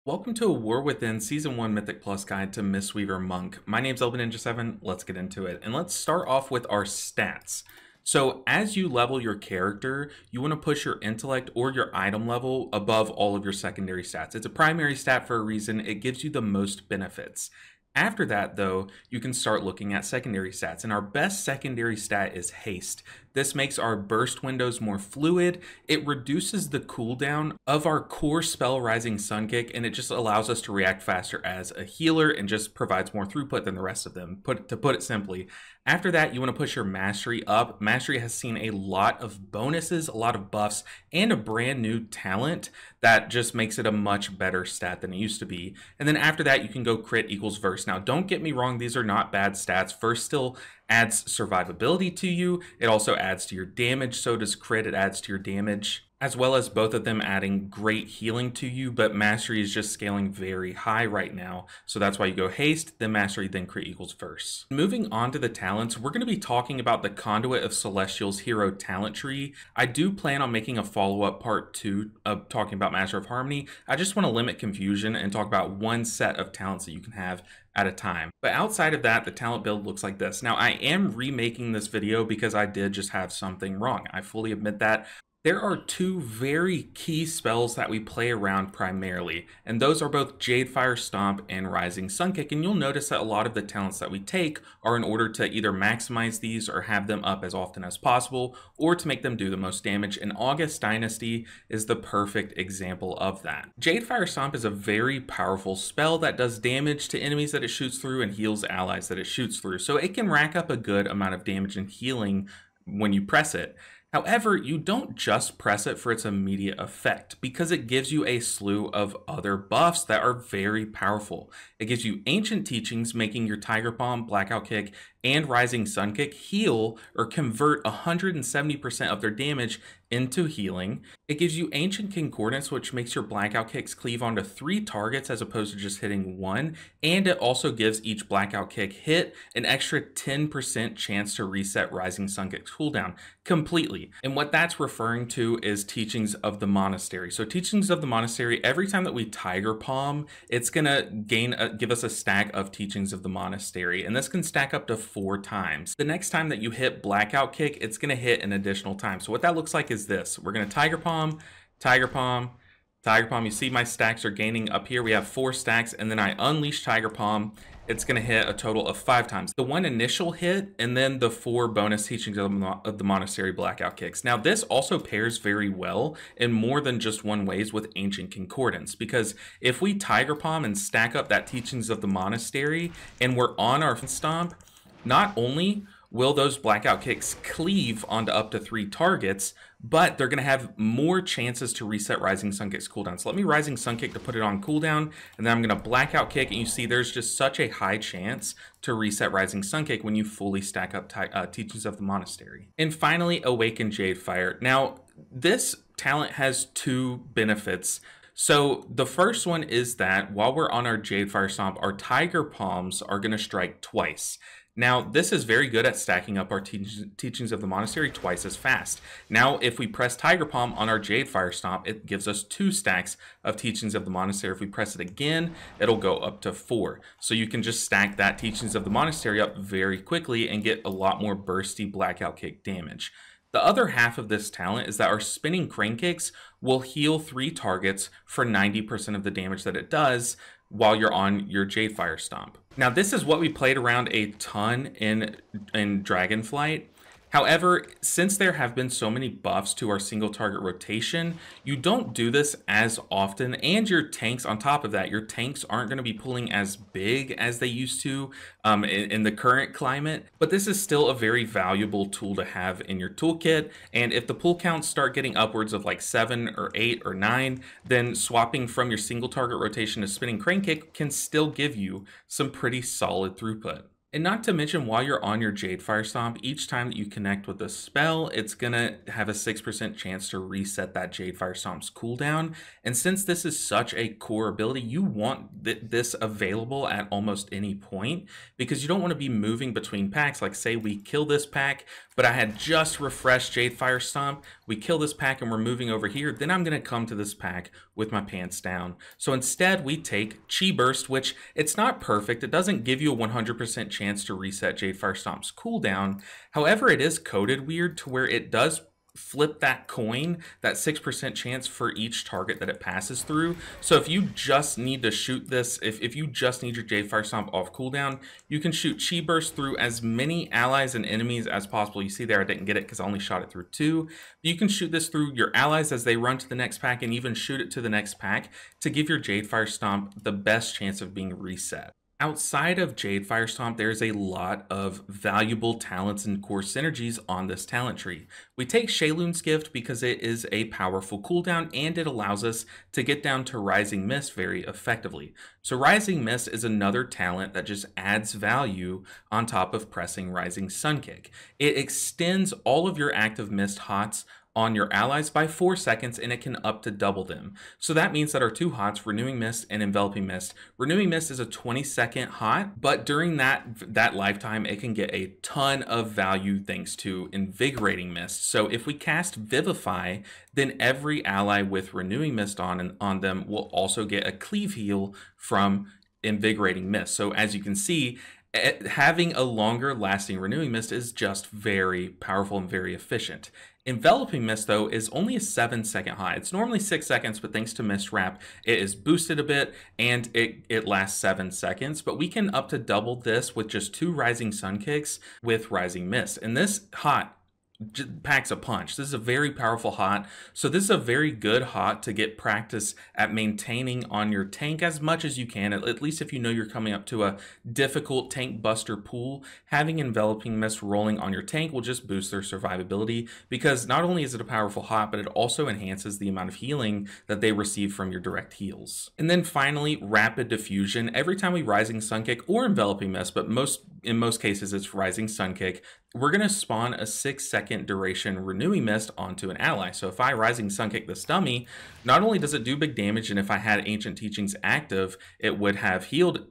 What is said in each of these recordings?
Welcome to A War Within Season 1 Mythic Plus Guide to Mistweaver Monk. My name's Ninja7, let's get into it. And let's start off with our stats. So as you level your character, you want to push your intellect or your item level above all of your secondary stats. It's a primary stat for a reason. It gives you the most benefits. After that, though, you can start looking at secondary stats, and our best secondary stat is haste. This makes our burst windows more fluid, it reduces the cooldown of our core spell Rising Sun Kick, and it just allows us to react faster as a healer and just provides more throughput than the rest of them, to put it simply. After that, you want to push your mastery up. Mastery has seen a lot of bonuses, a lot of buffs, and a brand new talent that just makes it a much better stat than it used to be. And then after that, you can go crit equals verse. Now, don't get me wrong, these are not bad stats. Verse still adds survivability to you. It also adds to your damage. So does crit, it adds to your damage, as well as both of them adding great healing to you, but mastery is just scaling very high right now. So that's why you go haste, then mastery, then crit equals verse. Moving on to the talents, we're going to be talking about the Conduit of Celestial's hero talent tree. I do plan on making a follow-up part 2 of talking about Master of Harmony. I just want to limit confusion and talk about one set of talents that you can have at a time. But outside of that, the talent build looks like this. Now, I am remaking this video because I did just have something wrong. I fully admit that. There are two very key spells that we play around primarily, and those are both Jadefire Stomp and Rising Sun Kick, and you'll notice that a lot of the talents that we take are in order to either maximize these or have them up as often as possible, or to make them do the most damage, and August Dynasty is the perfect example of that. Jadefire Stomp is a very powerful spell that does damage to enemies that it shoots through and heals allies that it shoots through, so it can rack up a good amount of damage and healing when you press it. However, you don't just press it for its immediate effect, because it gives you a slew of other buffs that are very powerful. It gives you Ancient Teachings, making your Tiger Palm, Blackout Kick, and Rising Sun Kick heal or convert 170% of their damage into healing. It gives you Ancient Concordance, which makes your Blackout Kicks cleave onto 3 targets as opposed to just hitting 1. And it also gives each Blackout Kick hit an extra 10% chance to reset Rising Sun Kick's cooldown completely. And what that's referring to is Teachings of the Monastery. So Teachings of the Monastery, every time that we Tiger Palm, it's gonna give us a stack of Teachings of the Monastery, and this can stack up to 4 times. The next time that you hit Blackout Kick, it's gonna hit an additional time. So what that looks like is this. We're gonna Tiger Palm, Tiger Palm, Tiger Palm. You see my stacks are gaining up here. We have 4 stacks, and then I unleash Tiger Palm. It's going to hit a total of 5 times. The 1 initial hit, and then the 4 bonus Teachings of the Monastery Blackout Kicks. Now, this also pairs very well in more than just one ways with Ancient Concordance, because if we Tiger Palm and stack up that Teachings of the Monastery, and we're on our Stomp, not only will those Blackout Kicks cleave onto up to 3 targets, but they're going to have more chances to reset Rising Sun Kick's cooldown. So let me Rising Sun Kick to put it on cooldown, and then I'm going to Blackout Kick, and you see there's just such a high chance to reset Rising Sun Kick when you fully stack up Teachings of the Monastery. And finally, Awaken Jadefire. Now, this talent has 2 benefits. So the first one is that while we're on our Jadefire Stomp, our Tiger Palms are going to strike twice. Now, this is very good at stacking up our Teachings of the Monastery twice as fast. Now, if we press Tiger Palm on our Jadefire Stomp, it gives us 2 stacks of Teachings of the Monastery. If we press it again, it'll go up to 4. So you can just stack that Teachings of the Monastery up very quickly and get a lot more bursty Blackout Kick damage. The other half of this talent is that our Spinning Crane Kicks will heal 3 targets for 90% of the damage that it does while you're on your Jadefire Stomp. Now, this is what we played around a ton in Dragonflight. However, since there have been so many buffs to our single target rotation, you don't do this as often, and your tanks, on top of that, your tanks aren't going to be pulling as big as they used to in the current climate, but this is still a very valuable tool to have in your toolkit, and if the pull counts start getting upwards of like 7 or 8 or 9, then swapping from your single target rotation to Spinning Crane Kick can still give you some pretty solid throughput. And not to mention, while you're on your Jade Fire Stomp, each time that you connect with a spell, it's gonna have a 6% chance to reset that Jade Fire Stomp's cooldown. And since this is such a core ability, you want this available at almost any point, because you don't want to be moving between packs. Like, say we kill this pack, but I had just refreshed Jade Fire Stomp, we kill this pack and we're moving over here, then I'm gonna come to this pack with my pants down. So instead we take Chi Burst, which it's not perfect. It doesn't give you a 100% chance to reset Jade Fire Stomp's cooldown. However, it is coded weird to where it does flip that coin, that 6% chance for each target that it passes through. So if you just need to shoot this, if you just need your Jade Fire Stomp off cooldown, you can shoot Chi Burst through as many allies and enemies as possible. You see there I didn't get it because I only shot it through 2. But you can shoot this through your allies as they run to the next pack, and even shoot it to the next pack to give your Jade Fire Stomp the best chance of being reset. Outside of Jade Fire Stomp, there's a lot of valuable talents and core synergies on this talent tree. We take Shayloon's Gift because it is a powerful cooldown and it allows us to get down to Rising Mist very effectively. So Rising Mist is another talent that just adds value on top of pressing Rising Sun Kick. It extends all of your active Mist HOTS on your allies by 4 seconds, and it can up to double them. So that means that our 2 HOTS, Renewing Mist and Enveloping Mist. Renewing Mist is a 20-second HOT, but during that lifetime, it can get a ton of value thanks to Invigorating Mist. So if we cast Vivify, then every ally with Renewing Mist on them will also get a cleave heal from Invigorating Mist. So as you can see, having a longer lasting Renewing Mist is just very powerful and very efficient. Enveloping Mist, though, is only a 7-second high. It's normally 6 seconds, but thanks to Mist Wrap, it is boosted a bit, and it lasts 7 seconds. But we can up to double this with just 2 Rising Sun Kicks with Rising Mist. And this hot packs a punch. This is a very powerful hot. So this is a very good hot to get practice at maintaining on your tank as much as you can. At least if you know you're coming up to a difficult tank buster pool, having Enveloping Mist rolling on your tank will just boost their survivability, because not only is it a powerful hot, but it also enhances the amount of healing that they receive from your direct heals. And then finally, Rapid Diffusion. Every time we Rising Sun Kick or Enveloping Mist, but in most cases it's Rising Sun Kick, we're going to spawn a 6-second duration Renewing Mist onto an ally. So if I Rising Sun Kick this dummy, not only does it do big damage, and if I had Ancient Teachings active, it would have healed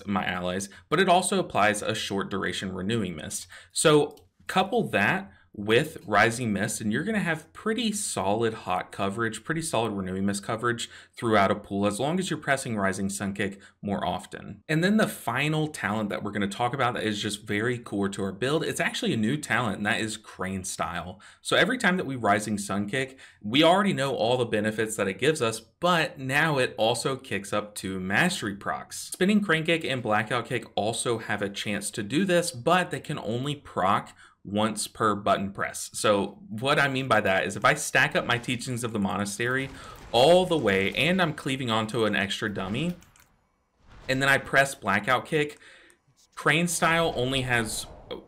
my allies, but it also applies a short duration Renewing Mist. So couple that with Rising Mist, and you're going to have pretty solid hot coverage, pretty solid Renewing Mist coverage throughout a pool, as long as you're pressing Rising Sun Kick more often. And then the final talent that we're going to talk about that is just very core to our build, it's actually a new talent, and that is Crane Style. So every time that we Rising Sun Kick, we already know all the benefits that it gives us, but now it also kicks up to Mastery procs. Spinning Crane Kick and Blackout Kick also have a chance to do this, but they can only proc once per button press. So what I mean by that is if I stack up my Teachings of the Monastery all the way and I'm cleaving onto an extra dummy, and then I press Blackout Kick, Crane Style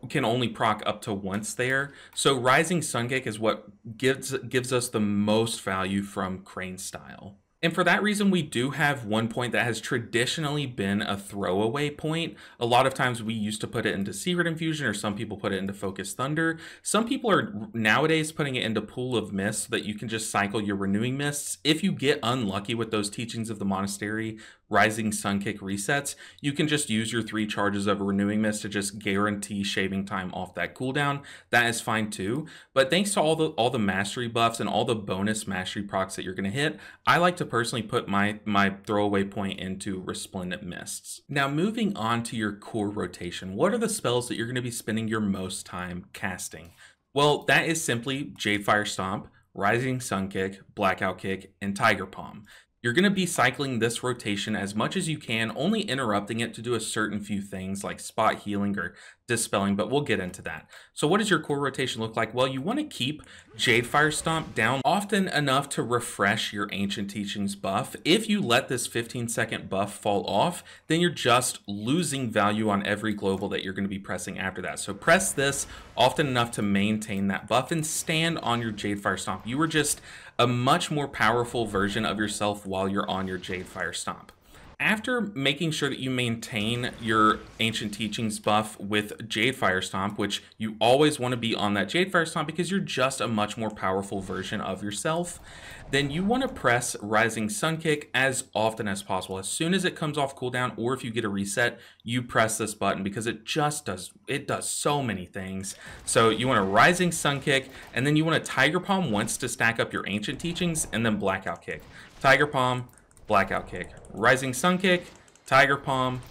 can only proc up to once there. So Rising Sun Kick is what gives us the most value from Crane Style. And for that reason, we do have one point that has traditionally been a throwaway point. A lot of times we used to put it into Secret Infusion, or some people put it into Focus Thunder. Some people are nowadays putting it into Pool of Mist so that you can just cycle your Renewing Mists. If you get unlucky with those Teachings of the Monastery Rising Sun Kick resets, you can just use your 3 charges of a Renewing Mist to just guarantee shaving time off that cooldown. That is fine too. But thanks to all the mastery buffs and all the bonus mastery procs that you're going to hit, I like to personally put my throwaway point into Resplendent Mists. Now moving on to your core rotation, what are the spells that you're going to be spending your most time casting? Well, that is simply Jade Fire Stomp, Rising Sun Kick, Blackout Kick, and Tiger Palm. You're going to be cycling this rotation as much as you can, only interrupting it to do a certain few things like spot healing or dispelling, but we'll get into that. So what does your core rotation look like? Well, you want to keep Jade Fire Stomp down often enough to refresh your Ancient Teachings buff. If you let this 15-second buff fall off, then you're just losing value on every global that you're going to be pressing after that. So press this often enough to maintain that buff and stand on your Jade Fire Stomp. You are just a much more powerful version of yourself while you're on your Jade Fire Stomp. After making sure that you maintain your Ancient Teachings buff with Jade Fire Stomp, which you always want to be on that Jade Fire Stomp because you're just a much more powerful version of yourself, then you want to press Rising Sun Kick as often as possible. As soon as it comes off cooldown, or if you get a reset, you press this button because it does so many things. So you want a Rising Sun Kick, and then you want a Tiger Palm once to stack up your Ancient Teachings, and then Blackout Kick. Tiger Palm, Blackout Kick. Rising Sun Kick, Tiger Palm,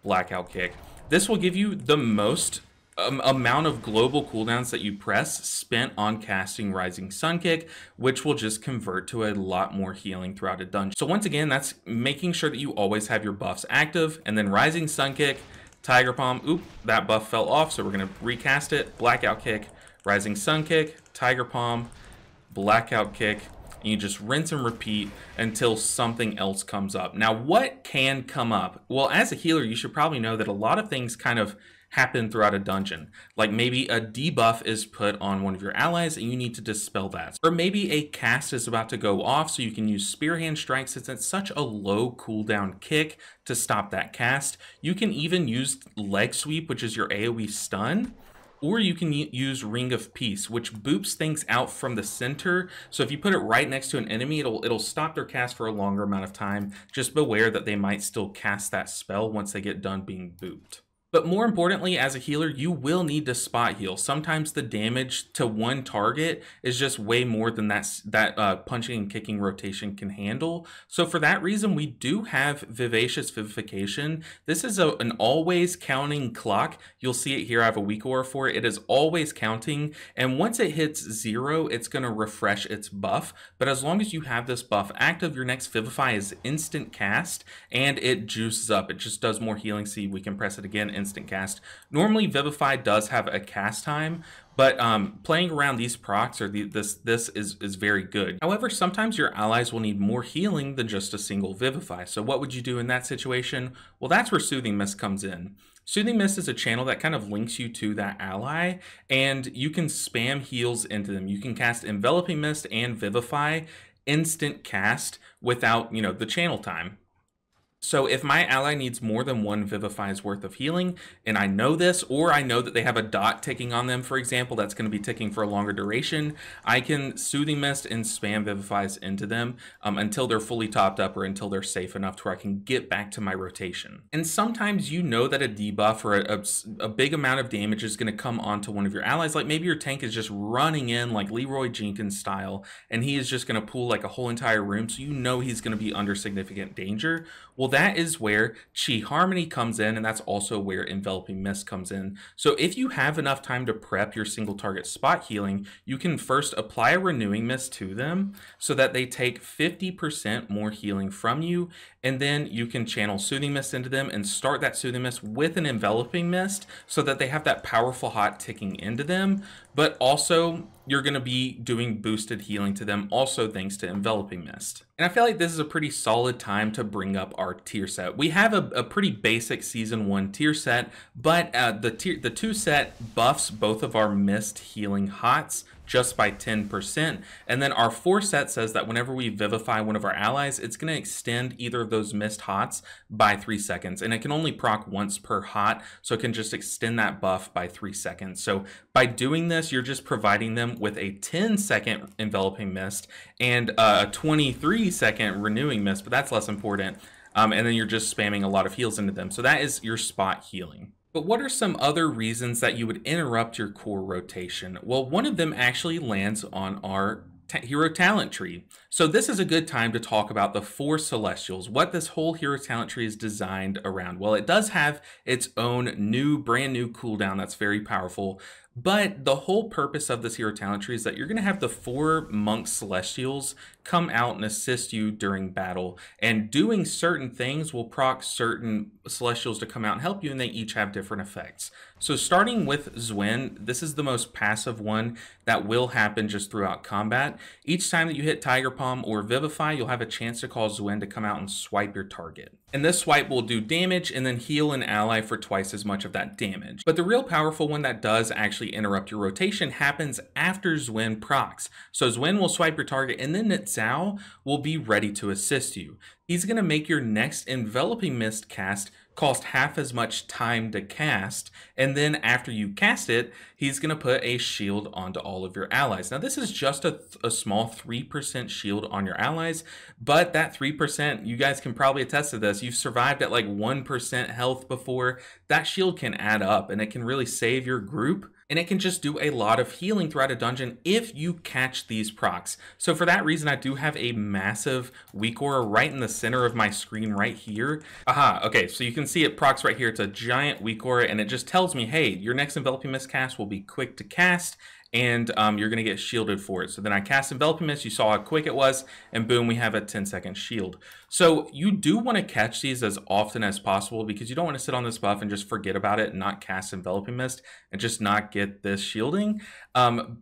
Blackout Kick. This will give you the most amount of global cooldowns that you press spent on casting Rising Sun Kick, which will just convert to a lot more healing throughout a dungeon. So once again, that's making sure that you always have your buffs active, and then Rising Sun Kick, Tiger Palm. Oop, that buff fell off, so we're going to recast it. Blackout Kick, Rising Sun Kick, Tiger Palm, Blackout Kick. And you just rinse and repeat until something else comes up. Now, what can come up? Well, as a healer, you should probably know that a lot of things kind of happen throughout a dungeon. Like maybe a debuff is put on one of your allies and you need to dispel that. Or maybe a cast is about to go off, so you can use Spear Hand Strike since it's such a low cooldown kick to stop that cast. You can even use Leg Sweep, which is your AoE stun. Or you can use Ring of Peace, which boops things out from the center. So if you put it right next to an enemy, it'll stop their cast for a longer amount of time. Just beware that they might still cast that spell once they get done being booped. But more importantly, as a healer, you will need to spot heal. Sometimes the damage to one target is just way more than that punching and kicking rotation can handle. So for that reason, we do have Vivacious Vivification. This is an always counting clock. You'll see it here. I have a weak aura for it. It is always counting. And once it hits 0, it's going to refresh its buff. But as long as you have this buff active, your next Vivify is instant cast and it juices up. It just does more healing. See, we can press it again. Instant cast. Normally Vivify does have a cast time, but playing around these procs or this is very good. However, sometimes your allies will need more healing than just a single Vivify. So what would you do in that situation? Well, that's where Soothing Mist comes in. Soothing Mist is a channel that kind of links you to that ally, and you can spam heals into them. You can cast Enveloping Mist and Vivify instant cast without, the channel time. So if my ally needs more than one Vivify's worth of healing, and I know this, or I know that they have a dot ticking on them, for example, that's going to be ticking for a longer duration, I can Soothing Mist and spam Vivify's into them until they're fully topped up or until they're safe enough to where I can get back to my rotation. And sometimes you know that a debuff or a big amount of damage is going to come onto one of your allies, like maybe your tank is just running in like Leroy Jenkins style, and he is just going to pull like a whole entire room, so you know he's going to be under significant danger. Well, that is where Chi Harmony comes in, and that's also where Enveloping Mist comes in. So if you have enough time to prep your single target spot healing, you can first apply a Renewing Mist to them so that they take 50% more healing from you, and then you can channel Soothing Mist into them and start that Soothing Mist with an Enveloping Mist so that they have that powerful hot ticking into them, but also you're going to be doing boosted healing to them also thanks to Enveloping Mist. And I feel like this is a pretty solid time to bring up our tier set. We have a pretty basic Season 1 tier set, but the 2 set buffs both of our Mist healing hots just by 10. And then our 4 set says that whenever we Vivify one of our allies, it's going to extend either of those Mist hots by 3 seconds. And it can only proc once per hot, so it can just extend that buff by 3 seconds. So by doing this, you're just providing them with a 10-second Enveloping Mist and a 23-second Renewing Mist, but that's less important. And then you're just spamming a lot of heals into them. So that is your spot healing. But what are some other reasons that you would interrupt your core rotation? Well, one of them actually lands on our hero talent tree. So this is a good time to talk about the 4 Celestials, what this whole hero talent tree is designed around. Well, it does have its own brand new cooldown that's very powerful, but the whole purpose of this hero talent tree is that you're going to have the 4 monk celestials come out and assist you during battle, and doing certain things will proc certain celestials to come out and help you, and they each have different effects. So starting with Zwin, this is the most passive one that will happen just throughout combat. Each time that you hit Tiger Palm or Vivify, you'll have a chance to call Zwin to come out and swipe your target. And this swipe will do damage and then heal an ally for twice as much of that damage. But the real powerful one that does actually interrupt your rotation happens after Zwin procs. So Zwin will swipe your target, and then Nitzao will be ready to assist you. he's going to make your next enveloping mist cast cost half as much time to cast, and then after you cast it, he's going to put a shield onto all of your allies. Now this is just a small 3% shield on your allies, but that 3%, you guys can probably attest to this, you've survived at like 1% health before. That shield can add up and it can really save your group, and it can just do a lot of healing throughout a dungeon if you catch these procs. So for that reason, I do have a massive weak aura right in the center of my screen right here. Aha, okay, so you can see it procs right here. It's a giant weak aura, and it just tells me, hey, your next enveloping mist cast will be quick to cast, and you're going to get shielded for it. So then I cast Enveloping Mist, you saw how quick it was, and boom, we have a 10-second shield. So you do want to catch these as often as possible because you don't want to sit on this buff and just forget about it and not cast Enveloping Mist and just not get this shielding.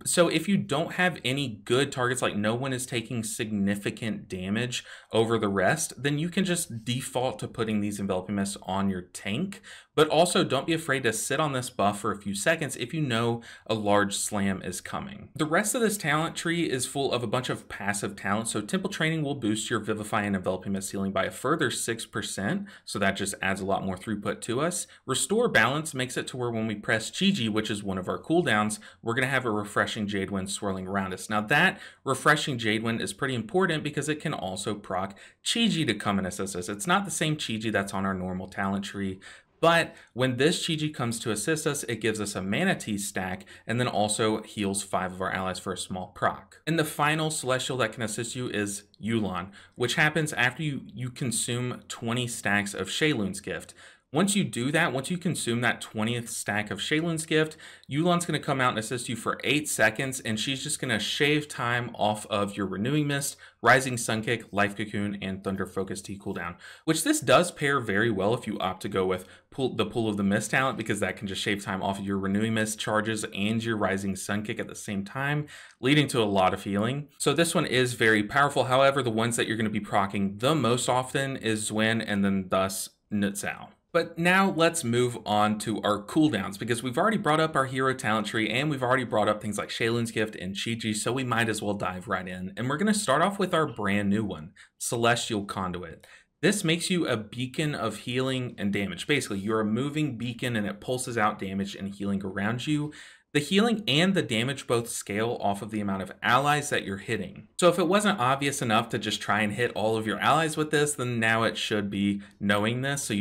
So if you don't have any good targets, like no one is taking significant damage over the rest, then you can just default to putting these Enveloping Mists on your tank. But also don't be afraid to sit on this buff for a few seconds if you know a large slam is coming. The rest of this talent tree is full of a bunch of passive talents. So Temple Training will boost your Vivify and Enveloping Mist healing by a further 6%. So that just adds a lot more throughput to us. Restore Balance makes it to where when we press Chi-Ji, which is one of our cooldowns, we're going to have a refreshing Jade Wind swirling around us. Now that refreshing Jade Wind is pretty important because it can also proc Chi-Ji to come and assist us. It's not the same Chi-Ji that's on our normal talent tree, but when this Chi-Ji comes to assist us, it gives us a Mana Tea stack and then also heals 5 of our allies for a small proc. And the final Celestial that can assist you is Yu'lon, which happens after you consume 20 stacks of Sheilun's Gift. Once you do that, once you consume that 20th stack of Sheilun's Gift, Yu'lon's going to come out and assist you for 8 seconds, and she's just going to shave time off of your Renewing Mist, Rising Sun Kick, Life Cocoon, and Thunder Focus Tea cooldown, which this does pair very well if you opt to go with the Pool of the Mist talent, because that can just shave time off of your Renewing Mist charges and your Rising Sun Kick at the same time, leading to a lot of healing. So this one is very powerful. However, the ones that you're going to be proccing the most often is Zwin and then thus Nutzao. But now let's move on to our cooldowns, because we've already brought up our hero talent tree and we've already brought up things like Sheilun's Gift and Chi-Ji, so we might as well dive right in. And we're going to start off with our brand new one, Celestial Conduit. This makes you a beacon of healing and damage. Basically, you're a moving beacon and it pulses out damage and healing around you. The healing and the damage both scale off of the amount of allies that you're hitting. So if it wasn't obvious enough to just try and hit all of your allies with this, then now it should be knowing this. So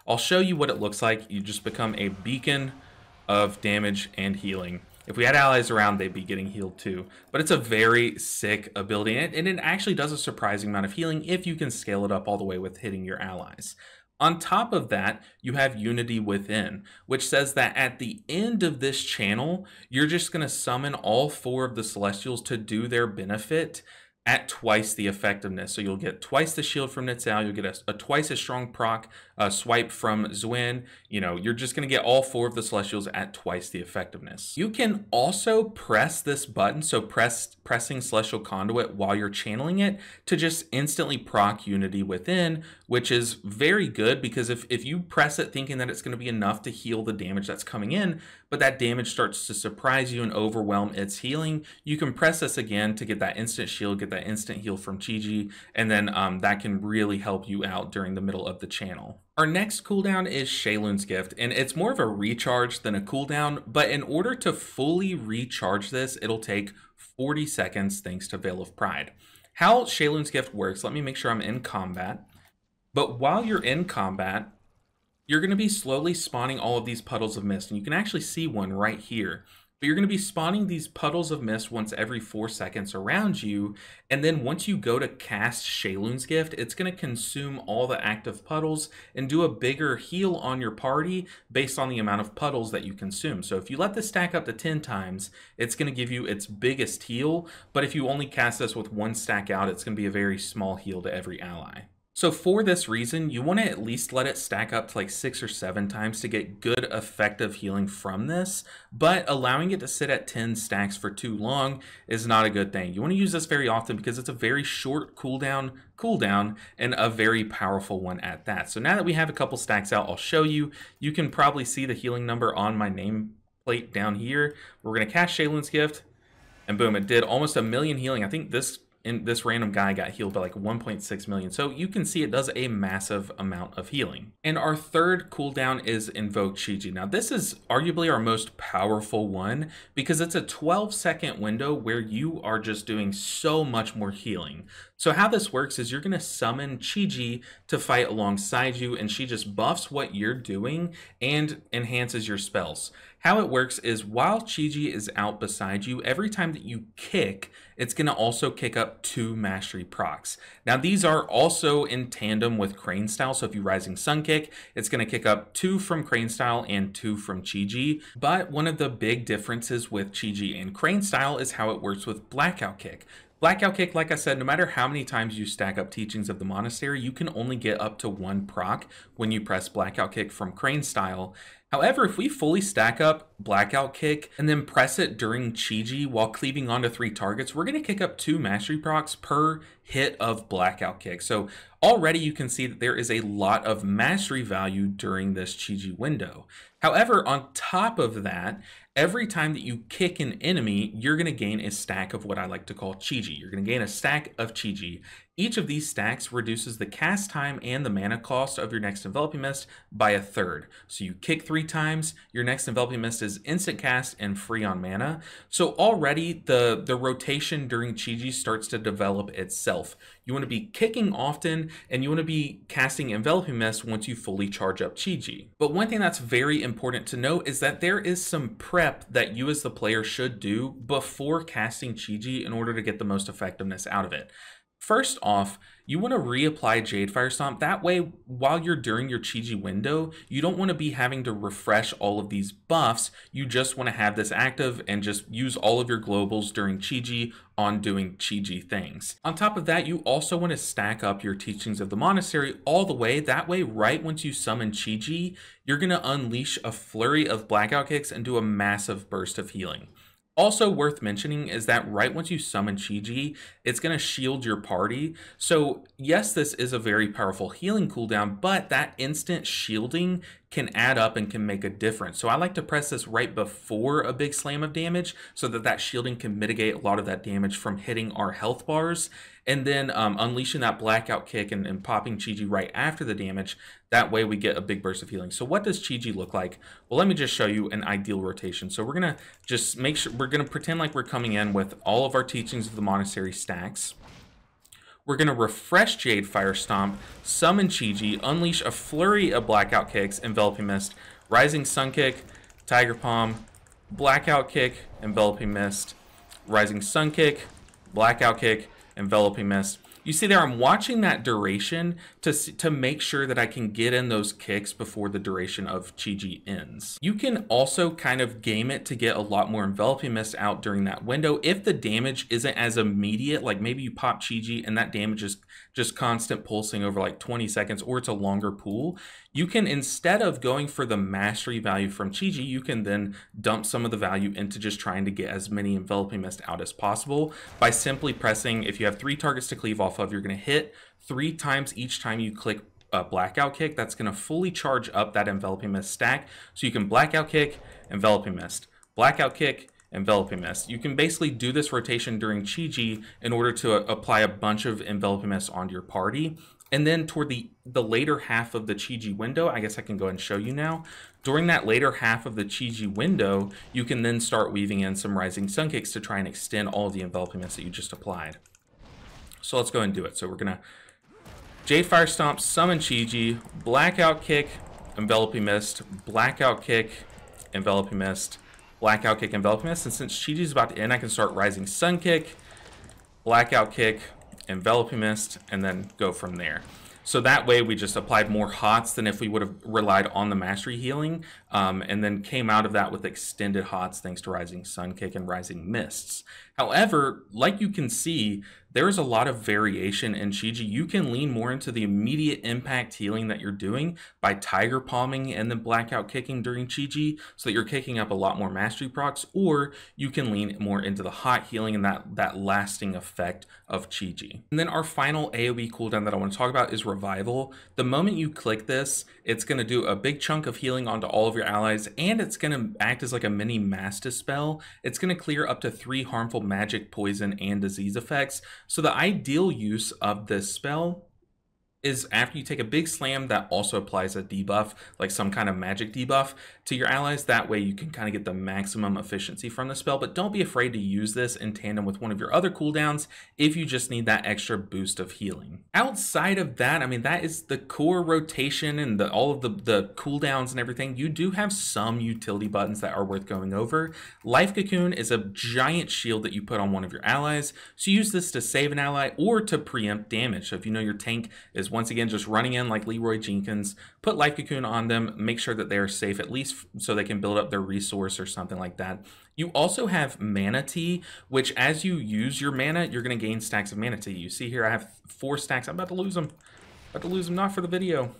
I'll show you what it looks like. You just become a beacon of damage and healing. If we had allies around, they'd be getting healed too. But it's a very sick ability, and it actually does a surprising amount of healing if you can scale it up all the way with hitting your allies. On top of that, you have Unity Within, which says that at the end of this channel, you're just going to summon all 4 of the Celestials to do their benefit at twice the effectiveness. So you'll get twice the shield from Nutzao, you'll get a twice as strong proc swipe from Zwin. You know, you're just going to get all 4 of the Celestials at twice the effectiveness. You can also press this button, so pressing Celestial Conduit while you're channeling it to just instantly proc Unity Within, which is very good because if you press it thinking that it's going to be enough to heal the damage that's coming in, but that damage starts to surprise you and overwhelm its healing, you can press this again to get that instant shield, get that instant heal from Chi-Ji, and then that can really help you out during the middle of the channel. Our next cooldown is Sheilun's Gift, and it's more of a recharge than a cooldown, but in order to fully recharge this, it'll take 40 seconds thanks to Veil of Pride. How Sheilun's Gift works, let me make sure I'm in combat, but while you're in combat, you're going to be slowly spawning all of these puddles of mist, and you can actually see one right here. But you're going to be spawning these puddles of mist once every 4 seconds around you, and then once you go to cast Sheilun's Gift, it's going to consume all the active puddles and do a bigger heal on your party based on the amount of puddles that you consume. So if you let this stack up to 10 times, it's going to give you its biggest heal, but if you only cast this with 1 stack out, it's going to be a very small heal to every ally. So for this reason, you want to at least let it stack up to like 6 or 7 times to get good effective healing from this, but allowing it to sit at 10 stacks for too long is not a good thing. You want to use this very often because it's a very short cooldown and a very powerful one at that. So now that we have a couple stacks out, I'll show you. You can probably see the healing number on my nameplate down here. We're going to cast Sheilun's Gift, and boom, it did almost 1 million healing. I think this this random guy got healed by like 1.6 million. So you can see it does a massive amount of healing. And our third cooldown is Invoke Chi-Ji. Now this is arguably our most powerful one because it's a 12-second window where you are just doing so much more healing. So how this works is you're going to summon Chi-Ji to fight alongside you, and she just buffs what you're doing and enhances your spells. How it works is while Chi-Ji is out beside you, every time that you kick, it's going to also kick up 2 mastery procs. Now these are also in tandem with Crane Style, so if you Rising Sun Kick, it's going to kick up 2 from Crane Style and 2 from Chi-Ji. But one of the big differences with Chi-Ji and Crane Style is how it works with Blackout Kick. Blackout Kick, like I said, no matter how many times you stack up Teachings of the Monastery, you can only get up to 1 proc when you press Blackout Kick from Crane Style. However, if we fully stack up Blackout Kick and then press it during Chi-Ji while cleaving onto 3 targets, we're going to kick up 2 mastery procs per hit of Blackout Kick. So already you can see that there is a lot of mastery value during this Chi-Ji window. However, on top of that, every time that you kick an enemy, you're going to gain a stack of what I like to call Chi-Ji. You're going to gain a stack of Chi-Ji. Each of these stacks reduces the cast time and the mana cost of your next Enveloping Mist by 1/3. So you kick 3 times, your next Enveloping Mist is instant cast and free on mana. So already the rotation during Chi-Ji starts to develop itself. You want to be kicking often, and you want to be casting Enveloping Mist once you fully charge up Chi-Ji. But one thing that's very important to note is that there is some prep that you as the player should do before casting Chi-Ji in order to get the most effectiveness out of it. First off, you want to reapply Jade Fire Stomp. That way, while you're during your Chi-Ji window, you don't want to be having to refresh all of these buffs. You just want to have this active and just use all of your globals during Chi-Ji on doing Chi-Ji things. On top of that, you also want to stack up your Teachings of the Monastery all the way. That way, right once you summon Chi-Ji, you're going to unleash a flurry of Blackout Kicks and do a massive burst of healing. Also worth mentioning is that right once you summon Chi-Ji, it's going to shield your party. So yes, this is a very powerful healing cooldown, but that instant shielding can add up and can make a difference. So I like to press this right before a big slam of damage so that that shielding can mitigate a lot of that damage from hitting our health bars. And then unleashing that Blackout Kick and popping Chi-Ji right after the damage. That way we get a big burst of healing. So what does Chi-Ji look like? Well, let me just show you an ideal rotation. So we're going to just make sure, we're going to pretend like we're coming in with all of our Teachings of the Monastery stacks. We're going to refresh Jade Fire Stomp, summon Chi-Ji, unleash a flurry of Blackout Kicks, Enveloping Mist, Rising Sun Kick, Tiger Palm, Blackout Kick, Enveloping Mist, Rising Sun Kick, Blackout Kick, Enveloping Mist. You see there, I'm watching that duration to make sure that I can get in those kicks before the duration of Chi-Ji ends. You can also kind of game it to get a lot more Enveloping Mist out during that window. If the damage isn't as immediate, like maybe you pop Chi-Ji and that damage is just constant pulsing over like 20 seconds, or it's a longer pool, you can, instead of going for the mastery value from Chi-Ji, you can then dump some of the value into just trying to get as many Enveloping Mist out as possible by simply pressing, if you have 3 targets to cleave off of, you're going to hit 3 times each time you click a Blackout Kick. That's going to fully charge up that Enveloping Mist stack. So you can Blackout Kick, Enveloping Mist, Blackout Kick, Enveloping Mist. You can basically do this rotation during Chi-Ji in order to apply a bunch of Enveloping Mist onto your party. And then toward the later half of the Chi-Ji window, I guess I can go ahead and show you now. During that later half of the Chi-Ji window, you can then start weaving in some Rising Sun Kicks to try and extend all of the Enveloping Mist that you just applied. So let's go ahead and do it. So we're going to Jade Fire Stomp, summon Chi-Ji, Blackout Kick, Enveloping Mist, Blackout Kick, Enveloping Mist, Blackout Kick, Enveloping Mist. And since Chi-Ji is about to end, I can start Rising Sun Kick, Blackout Kick, Enveloping Mist, and then go from there. So that way we just applied more HOTS than if we would have relied on the mastery healing, and then came out of that with extended HOTS thanks to Rising Sun Kick and Rising Mists. However, like you can see, there's a lot of variation in Chi-Ji. You can lean more into the immediate impact healing that you're doing by Tiger Palming and then Blackout Kicking during Chi-Ji so that you're kicking up a lot more mastery procs, or you can lean more into the hot healing and that lasting effect of Chi-Ji. And then our final AoE cooldown that I want to talk about is Revival. The moment you click this, it's going to do a big chunk of healing onto all of your allies, and it's going to act as like a mini Mass Dispel. It's going to clear up to 3 harmful magic, poison, and disease effects. So the ideal use of this spell is after you take a big slam that also applies a debuff, like some kind of magic debuff to your allies. That way you can kind of get the maximum efficiency from the spell, but don't be afraid to use this in tandem with one of your other cooldowns if you just need that extra boost of healing. Outside of that, I mean, that is the core rotation and all of the cooldowns and everything. You do have some utility buttons that are worth going over. Life Cocoon is a giant shield that you put on one of your allies, so use this to save an ally or to preempt damage. So if you know your tank is once again just running in like Leroy Jenkins, put Life Cocoon on them, make sure that they are safe at least so they can build up their resource or something like that. You also have Mana Tea, which as you use your mana, you're going to gain stacks of Mana Tea. You see here I have 4 stacks. I'm about to lose them. Not for the video.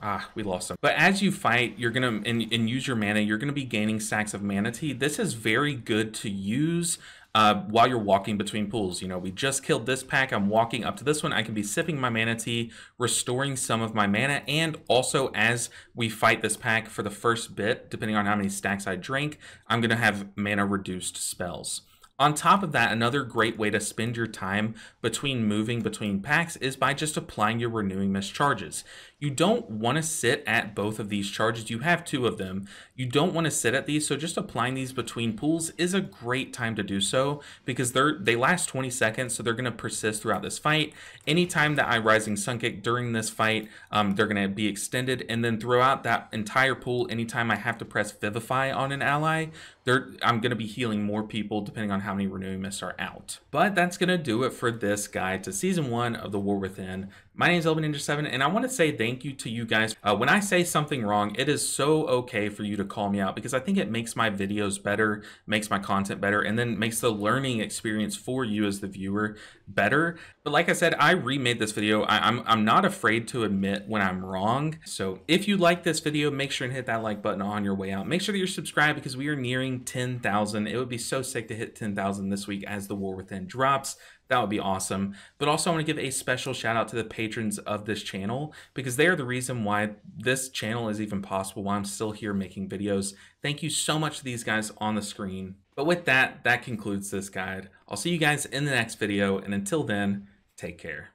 Ah, we lost them. But as you fight, you're gonna and use your mana, you're gonna be gaining stacks of Mana Tea. This is very good to use while you're walking between pools. You know, we just killed this pack. I'm walking up to this one. I can be sipping my Mana Tea, restoring some of my mana, and also as we fight this pack for the first bit, depending on how many stacks I drink, I'm gonna have mana reduced spells. On top of that, another great way to spend your time between moving between packs is by just applying your Renewing Mist charges. You don't want to sit at both of these charges. You have 2 of them. You don't want to sit at these, so just applying these between pools is a great time to do so because they last 20 seconds, so they're going to persist throughout this fight. Anytime that I Rising Sun Kick during this fight, they're going to be extended, and then throughout that entire pool, anytime I have to press Vivify on an ally, I'm going to be healing more people depending on how many Renewing Mists are out. But that's going to do it for this guide to Season 1 of The War Within. My name is Ninja7, and I want to say thank you to you guys. When I say something wrong, it is so okay for you to call me out because I think it makes my videos better, makes my content better, and then makes the learning experience for you as the viewer better. But like I said, I remade this video. I'm not afraid to admit when I'm wrong. So if you like this video, make sure and hit that like button on your way out. Make sure that you're subscribed because we are nearing 10,000. It would be so sick to hit 10,000 this week as The War Within drops. That would be awesome. But also I want to give a special shout out to the patrons of this channel because they are the reason why this channel is even possible, why I'm still here making videos. Thank you so much to these guys on the screen. But with that, that concludes this guide. I'll see you guys in the next video, and until then, take care.